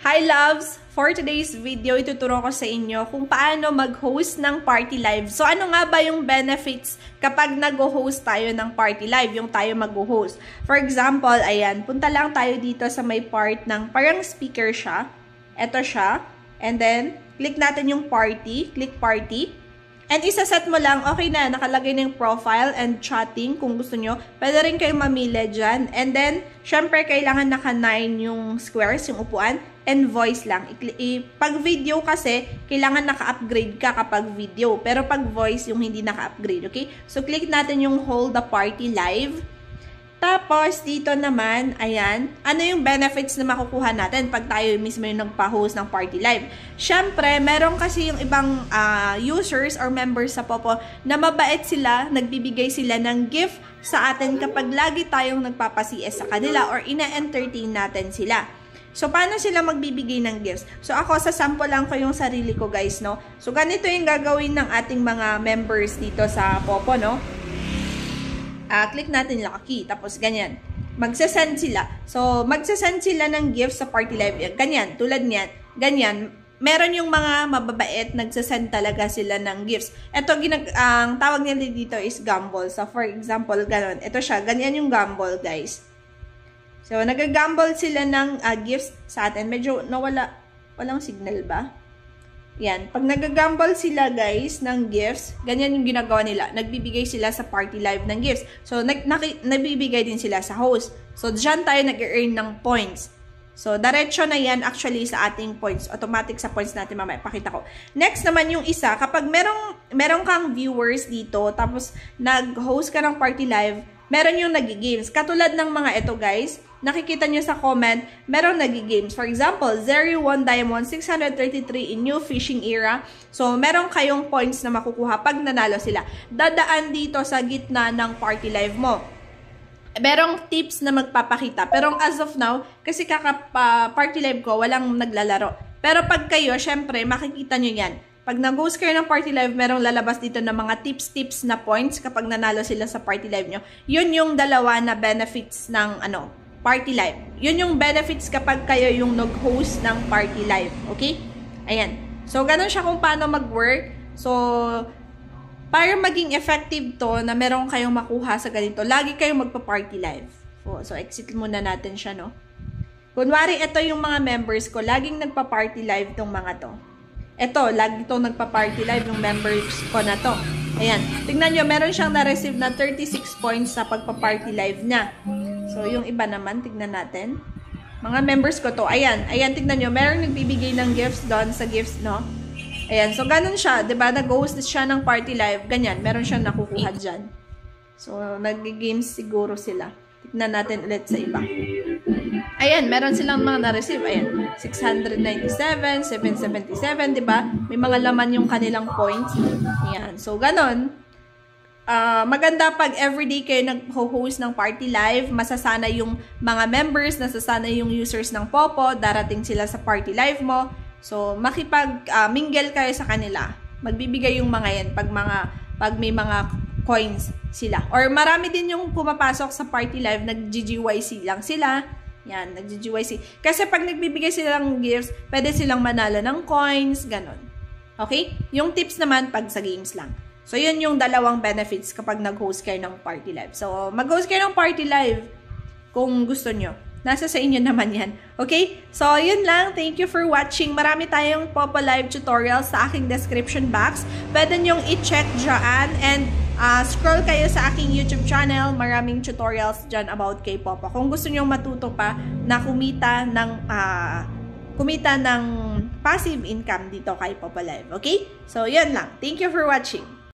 Hi loves! For today's video, ituturo ko sa inyo kung paano mag-host ng party live. So ano nga ba yung benefits kapag nag-host tayo ng party live, yung tayo mag-host? For example, ayan, punta lang tayo dito sa may part ng parang speaker siya. Ito siya. And then, click natin yung party. Click party. And isaset mo lang, okay na, nakalagay na yung profile and chatting kung gusto nyo. Pwede rin kayong mamili dyan. And then, syempre, kailangan naka-9 yung squares, yung upuan, and voice lang. Pag video kasi, kailangan naka-upgrade ka kapag video. Pero pag voice, yung hindi naka-upgrade, okay? So, click natin yung hold the party live. Tapos, dito naman, ayan, ano yung benefits na makukuha natin pag tayo mismo yung nagpa-host ng party live? Syempre, meron kasi yung ibang users or members sa Popo na mabait sila, nagbibigay sila ng gift sa atin kapag lagi tayong nagpapa-CS sa kanila or ina-entertain natin sila. So, paano sila magbibigay ng gifts? So, ako, sa sample lang ko yung sarili ko, guys, no? So, ganito yung gagawin ng ating mga members dito sa Popo, no? Click natin lucky. Tapos, ganyan. Magsasend sila. So, magsasend sila ng gifts sa party live. Ganyan. Tulad niyan. Ganyan. Meron yung mga mababait, nagsasend talaga sila ng gifts. Ito, ang tawag nila dito is gamble. So, for example, ganon. Ito siya. Ganyan yung gamble, guys. So, nag-gamble sila ng gifts sa atin. Medyo nawala. Walang signal ba? Yan. Pag nag-gamble sila, guys, ng gifts, ganyan yung ginagawa nila. Nagbibigay sila sa party live ng gifts. So, nabibigay din sila sa host. So, dyan tayo nag-earn ng points. So, diretso na yan actually sa ating points. Automatic sa points natin mamaya. Pakita ko. Next naman yung isa, kapag merong kang viewers dito, tapos nag-host ka ng party live, meron yung nag-games. Katulad ng mga ito, guys. Nakikita nyo sa comment, meron nag-games. For example, 01 Diamond, 633 in New Fishing Era. So, meron kayong points na makukuha pag nanalo sila. Dadaan dito sa gitna ng party live mo. Merong tips na magpapakita. Pero as of now, kasi party live ko, walang naglalaro. Pero pag kayo, syempre, makikita nyo yan. Pag nag-host kayo ng party live, merong lalabas dito ng mga tips na points kapag nanalo sila sa party live nyo. Yun yung dalawa na benefits ng party live. Yun yung benefits kapag kayo yung nag-host ng party live. Okay? Ayan. So, ganun siya kung paano mag-work. So, para maging effective to na meron kayong makuha sa ganito, lagi kayong magpa-party live. So, exit muna natin siya, no? Kunwari, ito yung mga members ko. Laging nagpa-party live tong mga to. Ito, lagi itong nagpa-party live yung members ko na to. Ayan. Tingnan nyo, meron siyang na-receive na 36 points sa pagpa-party live niya. So, yung iba naman, tignan natin. Mga members ko to. Ayan. Ayan, tignan nyo. Meron nagbibigay ng gifts doon sa gifts, no? Ayan. So, ganun siya. Diba? Nag-host siya ng party live. Ganyan. Meron siyang nakukuha dyan. So, nag-games siguro sila. Tignan natin ulit sa iba. Ayan. Meron silang mga na-receive. Ayan. 697, 777, diba? May mga laman yung kanilang points. Ayan. So, ganun. Maganda pag everyday kayo nag-host ng party live, masasana yung mga members, nasasana yung users ng Popo, darating sila sa party live mo. So, makipag-mingle kayo sa kanila. Magbibigay yung mga yan pag may mga coins sila. Or marami din yung pumapasok sa party live, nag-GGYC lang sila. Yan, nag-GGYC. Kasi pag nagbibigay sila ng gifts, pwede silang manalo ng coins, ganon. Okay? Yung tips naman, pag sa games lang. So, yun yung dalawang benefits kapag nag-host kayo ng party live. So, mag-host kayo ng party live kung gusto nyo. Nasa sa inyo naman yan. Okay? So, yun lang. Thank you for watching. Marami tayong Popo Live tutorials sa aking description box. Pwede nyong i-check dyan. And, scroll kayo sa aking YouTube channel. Maraming tutorials dyan about kay Popo. Kung gusto nyong matuto pa na kumita ng passive income dito kay Popo Live. Okay? So, yun lang. Thank you for watching.